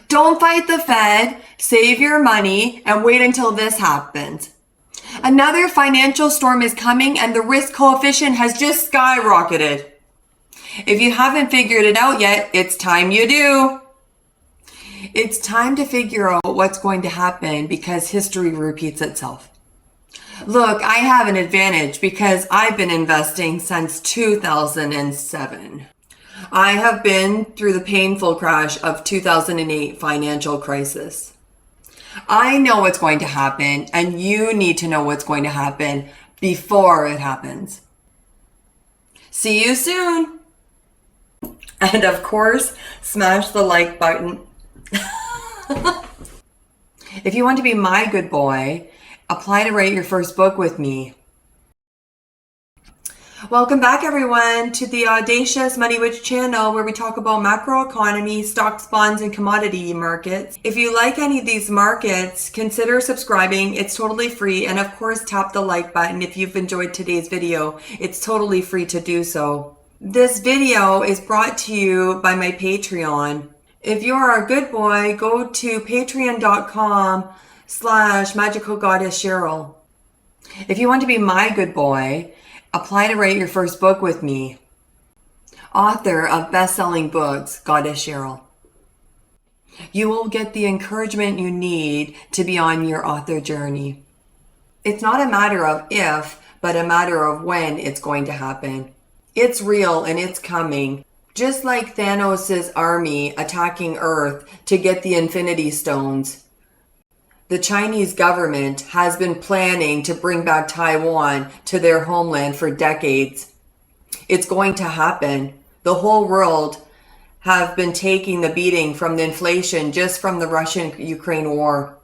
Don't fight the Fed, save your money, and wait until this happens. Another financial storm is coming and the risk coefficient has just skyrocketed. If you haven't figured it out yet, it's time you do. It's time to figure out what's going to happen because history repeats itself. Look, I have an advantage because I've been investing since 2007. I have been through the painful crash of 2008 financial crisis. I know what's going to happen, and you need to know what's going to happen before it happens. See you soon. And of course, smash the like button. If you want to be my good boy, apply to write your first book with me. Welcome back, everyone, to the Audacious Money Witch channel, where we talk about macroeconomy, stocks, bonds, and commodity markets. If you like any of these markets, consider subscribing. It's totally free. And of course, tap the like button if you've enjoyed today's video. It's totally free to do so. This video is brought to you by my Patreon. If you are a good boy, go to patreon.com/magicalgoddesscheryl. If you want to be my good boy, apply to write your first book with me. Author of best-selling books, Goddess Cheryl. You will get the encouragement you need to be on your author journey. It's not a matter of if, but a matter of when it's going to happen. It's real and it's coming. Just like Thanos' army attacking Earth to get the Infinity Stones. The Chinese government has been planning to bring back Taiwan to their homeland for decades. It's going to happen. The whole world have been taking the beating from the inflation just from the Russian-Ukraine war.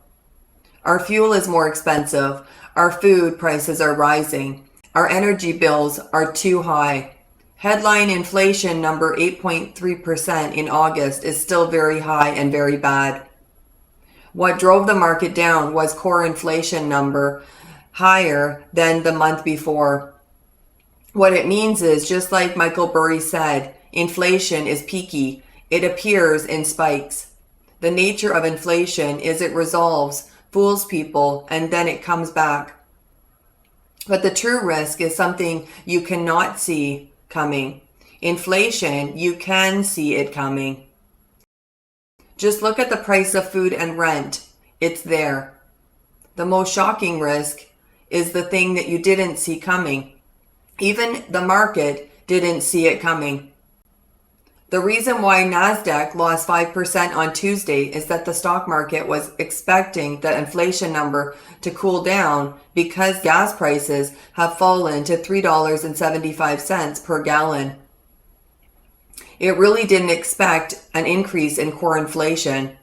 Our fuel is more expensive. Our food prices are rising. Our energy bills are too high. Headline inflation number 8.3% in August is still very high and very bad. What drove the market down was core inflation number higher than the month before. What it means is, just like Michael Burry said, inflation is peaky. It appears in spikes. The nature of inflation is it resolves, fools people, and then it comes back. But the true risk is something you cannot see coming. Inflation, you can see it coming. Just look at the price of food and rent. It's there. The most shocking risk is the thing that you didn't see coming. Even the market didn't see it coming. The reason why NASDAQ lost 5% on Tuesday is that the stock market was expecting the inflation number to cool down because gas prices have fallen to $3.75 per gallon. It really didn't expect an increase in core inflation.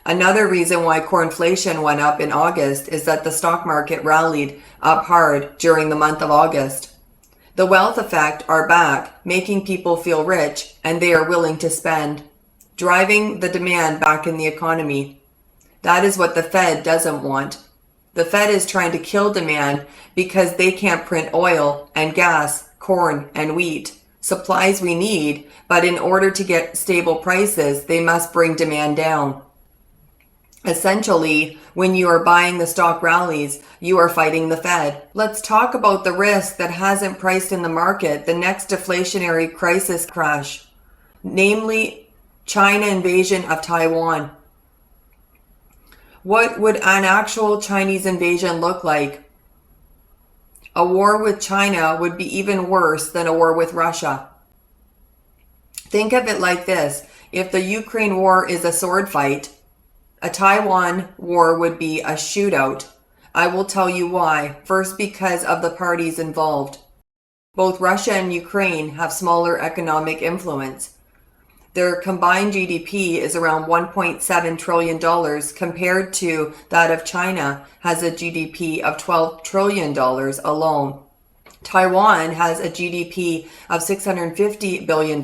Another reason why core inflation went up in August is that the stock market rallied up hard during the month of August. The wealth effect are back, making people feel rich, and they are willing to spend, driving the demand back in the economy. That is what the Fed doesn't want. The Fed is trying to kill demand because they can't print oil and gas, corn and wheat, supplies we need, but in order to get stable prices, they must bring demand down. Essentially, when you are buying the stock rallies, you are fighting the Fed. Let's talk about the risk that hasn't priced in the market, the next deflationary crisis crash, namely China invasion of Taiwan. What would an actual Chinese invasion look like? A war with China would be even worse than a war with Russia. Think of it like this. If the Ukraine war is a sword fight, a Taiwan war would be a shootout. I will tell you why. First, because of the parties involved. Both Russia and Ukraine have smaller economic influence. Their combined GDP is around $1.7 trillion compared to that of China has a GDP of $12 trillion alone. Taiwan has a GDP of $650 billion,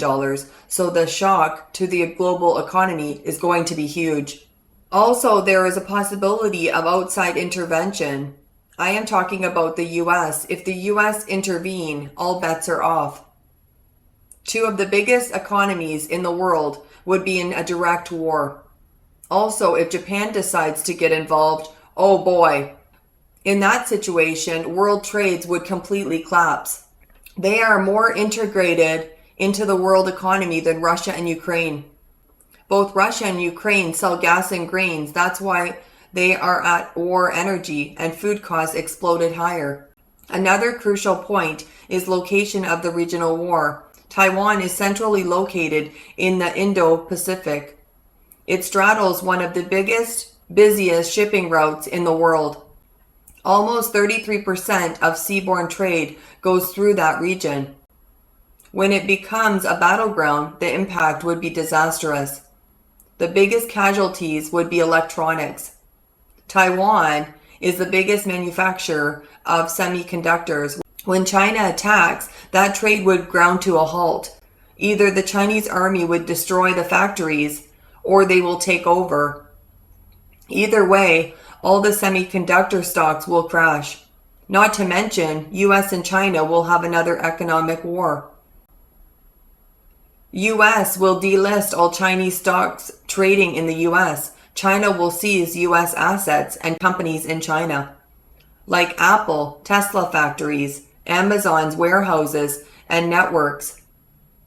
so the shock to the global economy is going to be huge. Also, there is a possibility of outside intervention. I am talking about the US. If the US intervene, all bets are off. Two of the biggest economies in the world would be in a direct war. Also, if Japan decides to get involved, oh boy. In that situation, world trades would completely collapse. They are more integrated into the world economy than Russia and Ukraine. Both Russia and Ukraine sell gas and grains. That's why they are at war energy, and food costs exploded higher. Another crucial point is location of the regional war. Taiwan is centrally located in the Indo-Pacific. It straddles one of the busiest shipping routes in the world. Almost 33% of seaborne trade goes through that region. When it becomes a battleground, the impact would be disastrous. The biggest casualties would be electronics. Taiwan is the biggest manufacturer of semiconductors. When China attacks, that trade would ground to a halt. Either the Chinese army would destroy the factories, or they will take over. Either way, all the semiconductor stocks will crash. Not to mention, US and China will have another economic war. US will delist all Chinese stocks trading in the US. China will seize US assets and companies in China, like Apple, Tesla factories, Amazon's warehouses, and networks.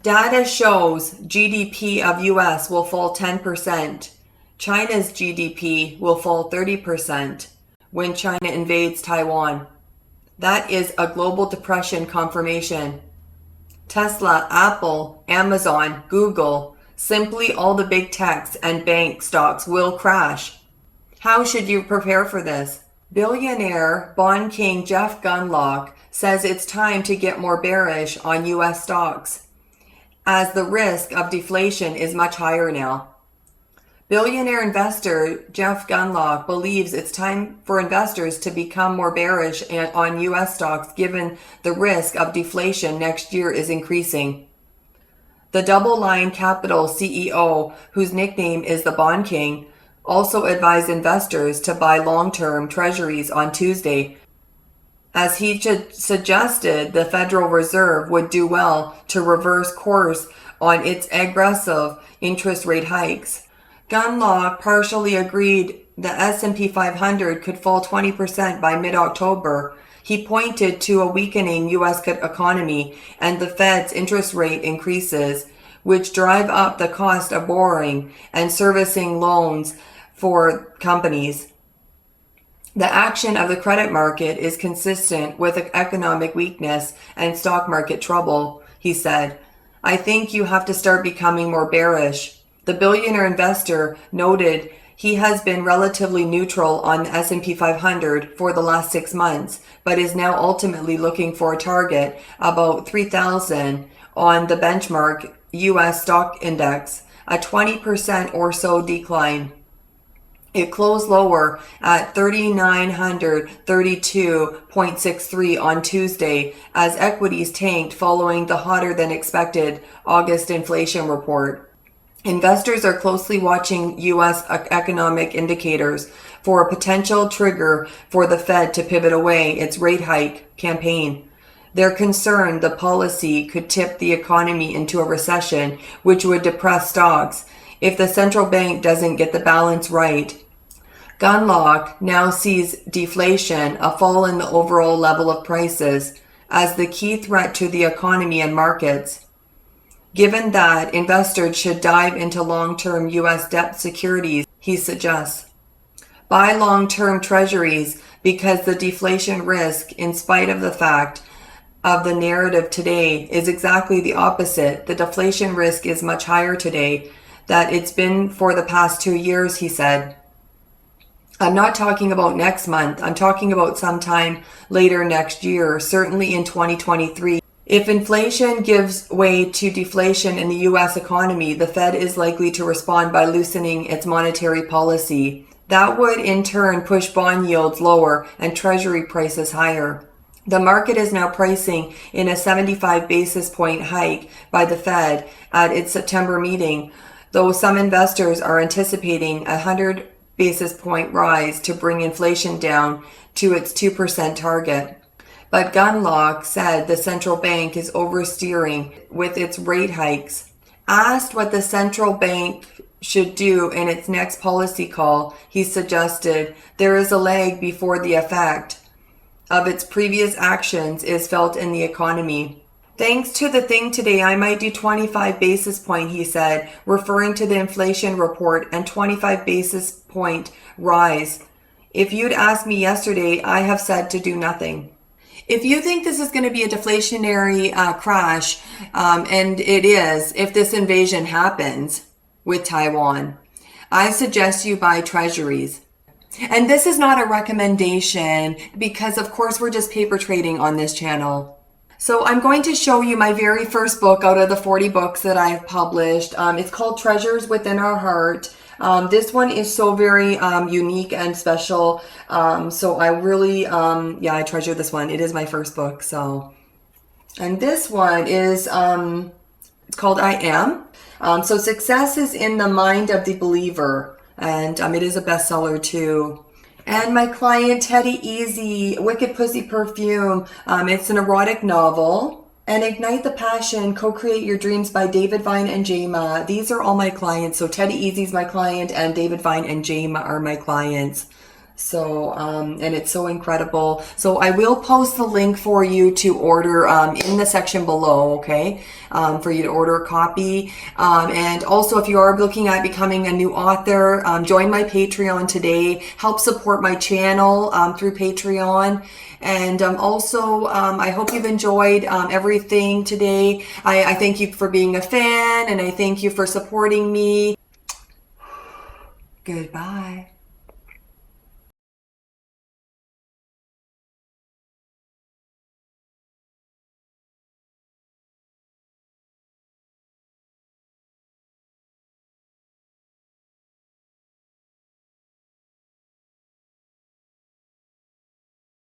Data shows GDP of US will fall 10%. China's GDP will fall 30% when China invades Taiwan. That is a global depression confirmation. Tesla, Apple, Amazon, Google, simply all the big techs and bank stocks will crash. How should you prepare for this? Billionaire bond king Jeff Gundlach says it's time to get more bearish on US stocks, as the risk of deflation is much higher now. Billionaire investor Jeff Gundlach believes it's time for investors to become more bearish on US stocks given the risk of deflation next year is increasing. The Double Line Capital CEO, whose nickname is the Bond King, also advised investors to buy long-term treasuries on Tuesday, as he suggested the Federal Reserve would do well to reverse course on its aggressive interest rate hikes. Gundlach partially agreed the S&P 500 could fall 20% by mid-October. He pointed to a weakening U.S. economy and the Fed's interest rate increases, which drive up the cost of borrowing and servicing loans for companies. The action of the credit market is consistent with economic weakness and stock market trouble, he said. I think you have to start becoming more bearish. The billionaire investor noted he has been relatively neutral on the S&P 500 for the last 6 months, but is now ultimately looking for a target about 3,000 on the benchmark U.S. stock index, a 20% or so decline. It closed lower at 3,932.63 on Tuesday as equities tanked following the hotter than expected August inflation report. Investors are closely watching U.S. economic indicators for a potential trigger for the Fed to pivot away its rate hike campaign. They're concerned the policy could tip the economy into a recession, which would depress stocks if the central bank doesn't get the balance right. Gundlach now sees deflation, a fall in the overall level of prices, as the key threat to the economy and markets. Given that, investors should dive into long-term U.S. debt securities, he suggests. Buy long-term treasuries because the deflation risk, in spite of the fact of the narrative today, is exactly the opposite. The deflation risk is much higher today than it's been for the past 2 years, he said. I'm not talking about next month. I'm talking about sometime later next year, certainly in 2023. If inflation gives way to deflation in the U.S. economy, the Fed is likely to respond by loosening its monetary policy. That would in turn push bond yields lower and treasury prices higher. The market is now pricing in a 75 basis point hike by the Fed at its September meeting, though some investors are anticipating a 100 basis point rise to bring inflation down to its 2% target. But Gundlach said the central bank is oversteering with its rate hikes. Asked what the central bank should do in its next policy call, he suggested there is a lag before the effect of its previous actions is felt in the economy. Thanks to the thing today, I might do 25 basis point, he said, referring to the inflation report and 25 basis point rise. If you'd asked me yesterday, I have said to do nothing. If you think this is going to be a deflationary crash, and it is, if this invasion happens with Taiwan, I suggest you buy treasuries. And this is not a recommendation because, of course, we're just paper trading on this channel. So I'm going to show you my very first book out of the 40 books that I've published. It's called Treasures Within Our Heart. This one is so very unique and special. So I really, I treasure this one. It is my first book. So, and this one is, it's called I Am. So success is in the mind of the believer. And it is a bestseller too. And my client, Teddy Eazzy, Wicked Pussy Perfume. It's an erotic novel. And Ignite the Passion, Co-Create Your Dreams by David Vine and Jama. These are all my clients. So Teddy Eazzy's my client and David Vine and Jama are my clients. So, and it's so incredible. So I will post the link for you to order in the section below, okay? For you to order a copy. And also if you are looking at becoming a new author, join my Patreon today. Help support my channel through Patreon. And also, I hope you've enjoyed everything today. I thank you for being a fan and I thank you for supporting me. Goodbye.